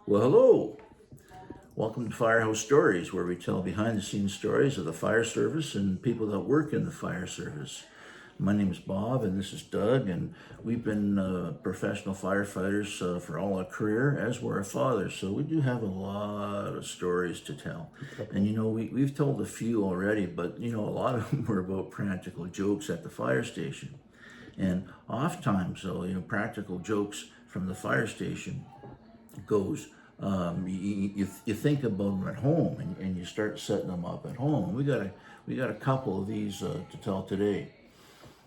Well, hello. Welcome to Firehouse Stories, where we tell behind the scenes stories of the fire service and people that work in the fire service. My name is Bob, and this is Doug, and we've been professional firefighters for all our career, as were our fathers. So we do have a lot of stories to tell. And we've told a few already, but a lot of them were about practical jokes at the fire station. And oftentimes, though, practical jokes from the fire station goes. You think about them at home, and you start setting them up at home. We got a couple of these to tell today.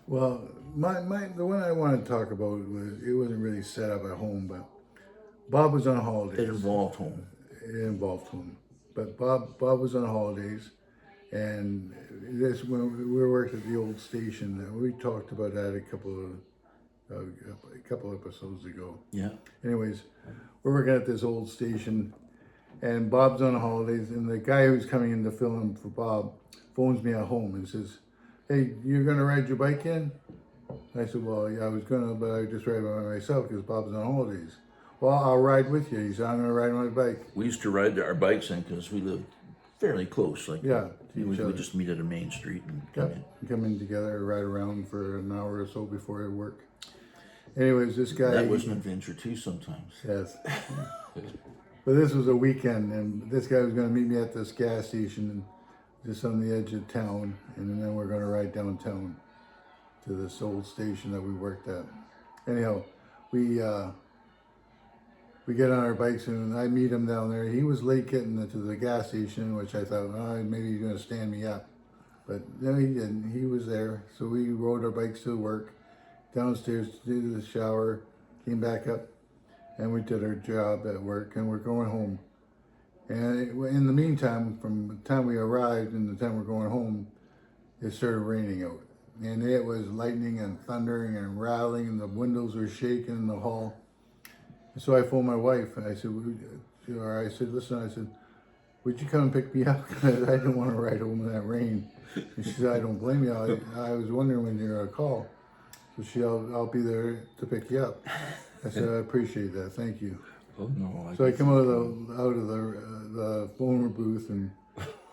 Well, the one I want to talk about it wasn't really set up at home, but Bob was on holidays. It involved home. It involved home, but Bob was on holidays, and this when we worked at the old station. We talked about that a couple episodes ago. Yeah. Anyways, we're working at this old station, and Bob's on holidays, and the guy who's coming in to fill in for Bob phones me at home and says, "Hey, you're gonna ride your bike in?" I said, "Well, yeah, I was gonna, but I just ride by myself because Bob's on holidays." "Well, I'll ride with you." He said, "I'm gonna ride my bike." We used to ride our bikes in because we lived fairly close. Yeah, we would just meet at a main street and come in. Come in together, ride around for an hour or so before work. Anyways, this guy. That was an adventure too sometimes. Yes. But this was a weekend, and this guy was going to meet me at this gas station just on the edge of town, and then we're going to ride downtown to this old station that we worked at. Anyhow, we get on our bikes, and I meet him down there. He was late getting to the gas station, which I thought, oh, maybe he's going to stand me up. But no, he didn't. He was there. So we rode our bikes to work, downstairs to do the shower, came back up, and we did our job at work, and we're going home. And in the meantime, from the time we arrived and the time we're going home, it started raining out. And it was lightning and thundering and rattling, and the windows were shaking in the hall. And so I phoned my wife, and I said, listen, would you come and pick me up? Because I didn't want to ride home in that rain. And she said, I don't blame you. I was wondering when you're going to call. So she, I'll be there to pick you up. I said, I appreciate that. Thank you. Oh no! So I come out of the phone booth, and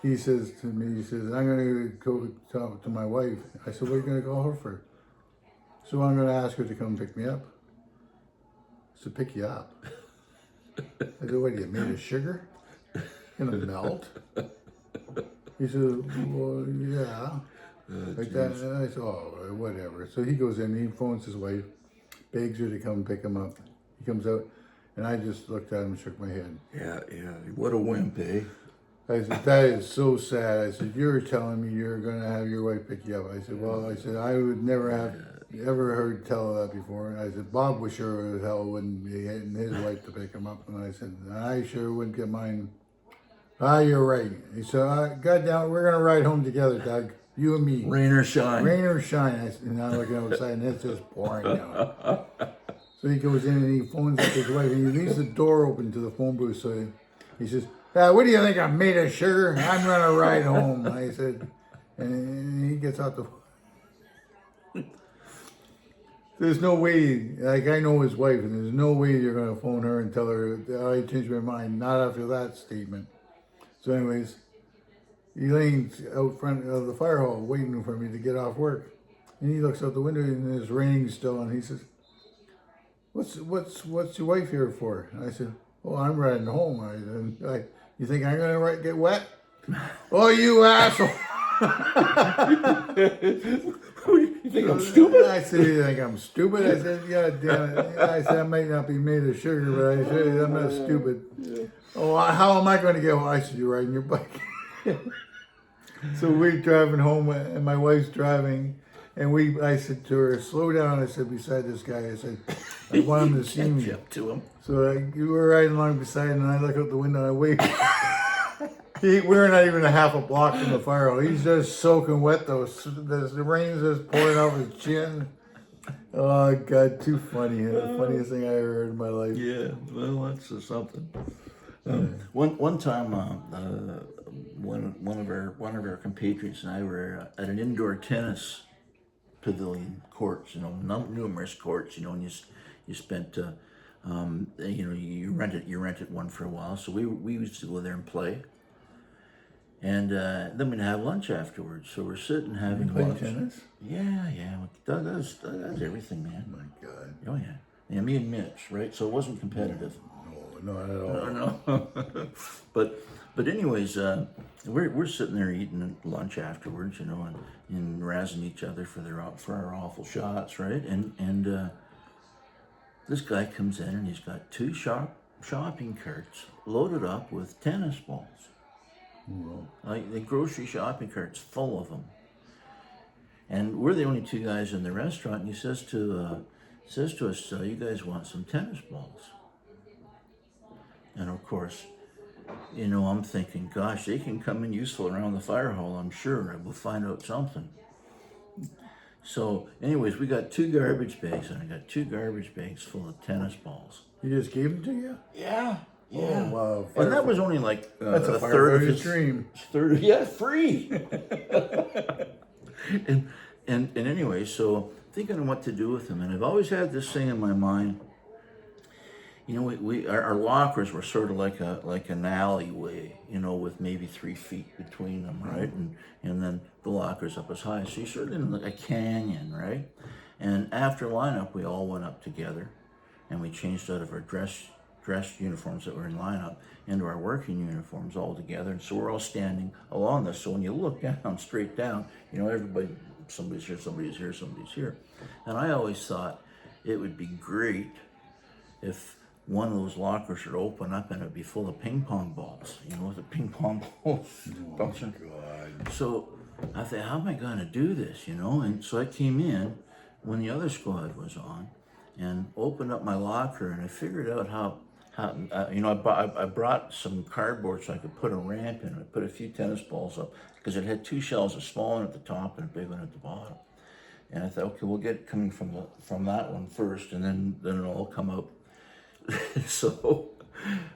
he says to me, I'm going to go talk to my wife. I said, what are you going to call her for? So I'm going to ask her to come pick me up. To pick you up. I said, what are you, made of sugar? Gonna melt? He said, well, yeah. Like that. And I said, oh, whatever. So he goes in, he phones his wife, begs her to come pick him up. He comes out, and I just looked at him and shook my head. Yeah. What a wimp, eh? I said, that is so sad. I said, you're telling me you're going to have your wife pick you up. I said, well, I would never have ever heard tell that before. And I said, Bob was sure as hell wouldn't be getting his wife to pick him up. And I said, I sure wouldn't get mine. Ah, you're right. He said, God damn it, we're going to ride home together, Doug. You and me. Rain or shine. Rain or shine. I said, and I'm looking outside, and it's just pouring down. So he goes in and he phones up his wife, and he leaves the door open to the phone booth. So he says, what do you think, I'm made of sugar? I'm going to ride home. I said, and he gets out the There's no way, like I know his wife, and there's no way you're going to phone her and tell her, I changed my mind, not after that statement. So anyways, Elaine's out front of the fire hall waiting for me to get off work. And he looks out the window and it's raining still, and he says, what's your wife here for? And I said, oh, I'm riding home. You think I'm going to get wet? Oh, you asshole. You think I'm stupid? I said, you think I'm stupid? I said, God damn it. I said, I might not be made of sugar, but I said, I'm not stupid. Yeah. Oh, how am I going to get home? I said, you're riding your bike. So we're driving home, and my wife's driving, and I said to her, slow down. I said, beside this guy, I said, I want him to see me. Up to him. So we were riding along beside him, and I look out the window, and I wave. We're not even a half a block from the fire hall. He's just soaking wet, though. The rain's just pouring off his chin. Oh, God, too funny. The funniest thing I ever heard in my life. Yeah, well, that's something. One time, one of our compatriots and I were at an indoor tennis pavilion courts. Numerous courts. And you spent You rented one for a while. So we used to go there and play. And then we'd have lunch afterwards. So we're sitting having Play lunch. tennis? Yeah. Doug does everything, man. Oh my God. Oh yeah. Yeah, me and Mitch, right? So it wasn't competitive. No, not at all. No. but anyways, we're sitting there eating lunch afterwards, and razzing each other for our awful shots, right? And this guy comes in and he's got two shopping carts loaded up with tennis balls. Well, Like the grocery shopping carts full of them. And we're the only two guys in the restaurant. And he says to us, "You guys want some tennis balls?" And of course, I'm thinking, gosh, they can come in useful around the fire hall. I'm sure we'll find out something. So, anyways, we got two garbage bags, and I got two garbage bags full of tennis balls. he just gave them to you? Yeah. Oh, wow. And that was only like That's a third of firefighter's his dream. free. and anyway, so thinking of what to do with them, and I've always had this thing in my mind. Our lockers were sort of like an alleyway, with maybe 3 feet between them, right? And then the lockers up as high, so you're sort of in like a canyon, right? And after lineup, we all went up together, and we changed out of our dress uniforms that were in lineup into our working uniforms all together. And so we're all standing along this. So when you look down, straight down, everybody, somebody's here, somebody's here, somebody's here. And I always thought it would be great if one of those lockers would open up and it'd be full of ping pong balls, with the ping pong balls bouncing. God. So I thought, how am I going to do this, And so I came in when the other squad was on and opened up my locker, and I figured out how I brought some cardboard so I could put a ramp in. I put a few tennis balls up because it had two shells, a small one at the top and a big one at the bottom. And I thought, okay, we'll get coming from that one first, and then it'll all come out. So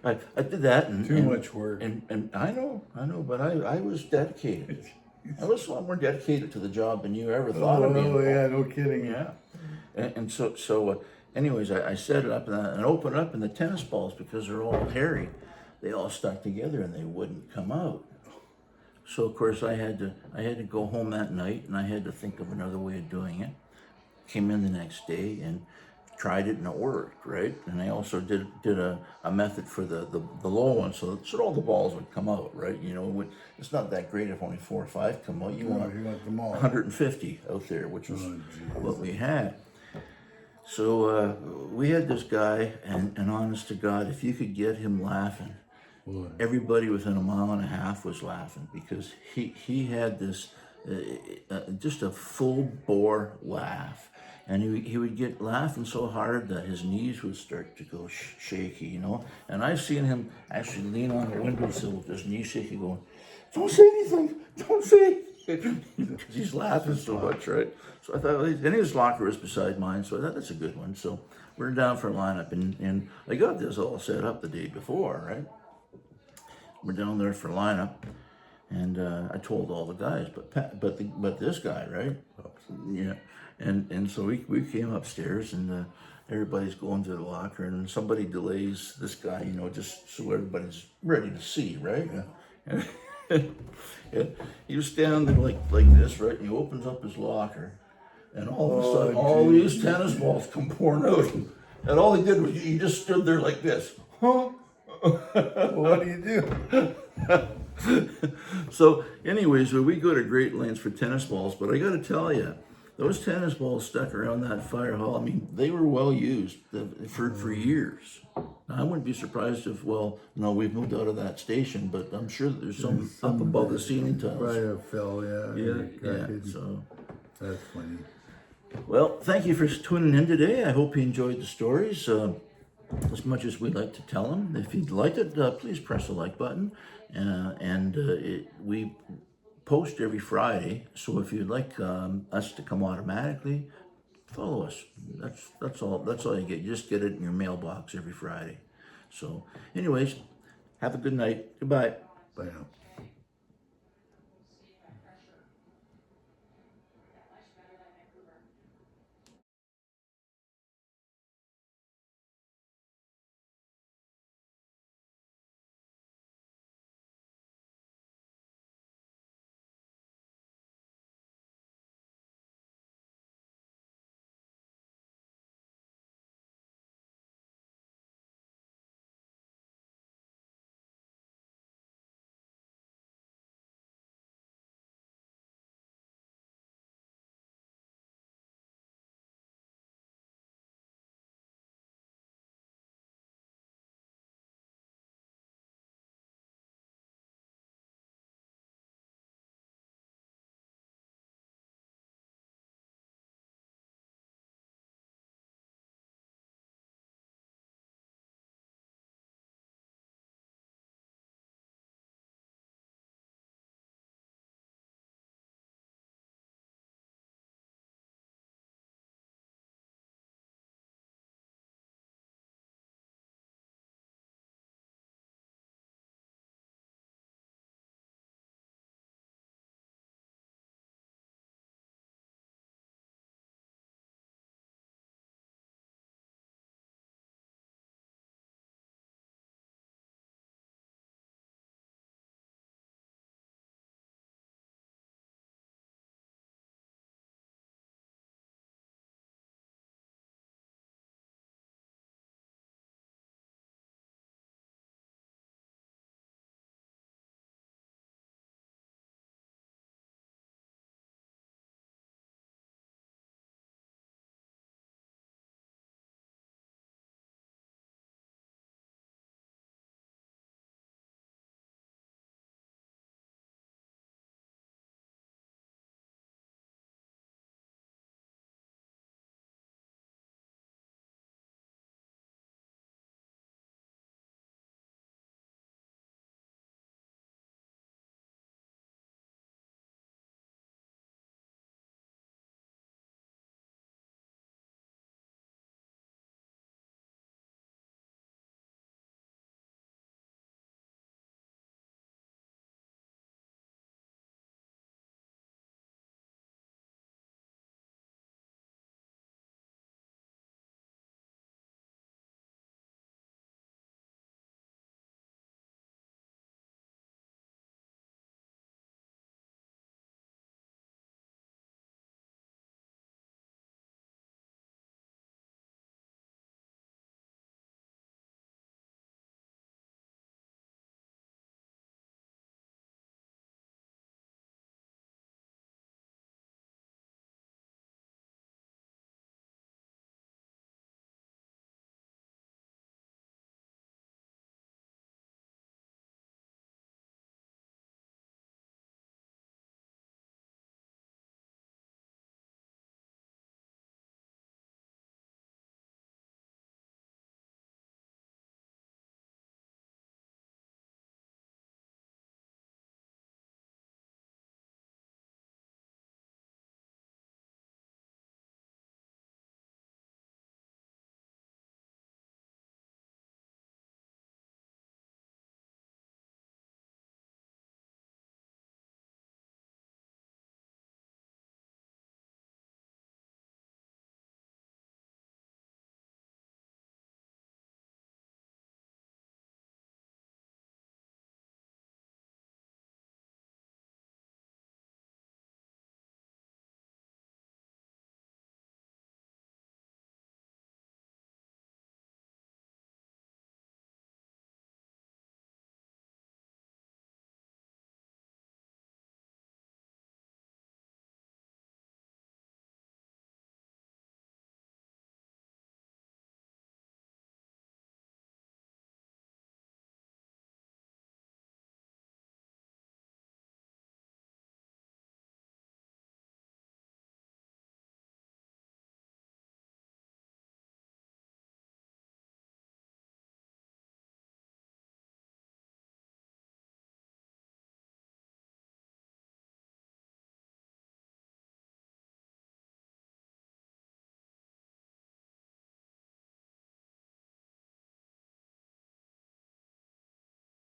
I did that. And Much work. And I know, but I was dedicated. I was a lot more dedicated to the job than you ever thought of me. Oh, yeah, no kidding. Yeah. And so anyways, I set it up and opened it up, and the tennis balls, because they're all hairy, they all stuck together and they wouldn't come out. So of course I had to go home that night, and I had to think of another way of doing it. Came in the next day and tried it, and it worked, right? And I also did a method for the low one, so all the balls would come out, right? It's not that great if only 4 or 5 come out. You want them all. 150 out there, which was what we had. So we had this guy, and honest to God, if you could get him laughing, everybody within a mile and a half was laughing, because he had this just a full bore laugh. And he would get laughing so hard that his knees would start to go shaky, And I've seen him actually lean on the windowsill with his knees shaky, going, "Don't say anything, don't say anything," because he's laughing so much, right? So I thought, and his locker was beside mine, so I thought that's a good one. So we're down for a lineup, and I got this all set up the day before, right? We're down there for lineup, and I told all the guys, but this guy, right? Yeah. And so we came upstairs, and everybody's going to the locker, and somebody delays this guy, just so everybody's ready to see, right? Yeah. And he was standing there like this, right? And he opens up his locker, and all of a sudden, all these tennis balls come pouring out. And all he did was he just stood there like this. Huh? What do you do? So, anyways, we go to great lengths for tennis balls, but I got to tell you, those tennis balls stuck around that fire hall. I mean, they were well used for years. Now, I wouldn't be surprised if, we've moved out of that station, but I'm sure that there's some up above the ceiling tiles. Right, Phil, Yeah. So that's funny. Well, thank you for tuning in today. I hope you enjoyed the stories as much as we like to tell them. If you liked it, please press the like button. We post every Friday, so if you'd like us to come automatically, follow us. That's all you get. You just get it in your mailbox every Friday. So anyways, have a good night. Goodbye. Bye now.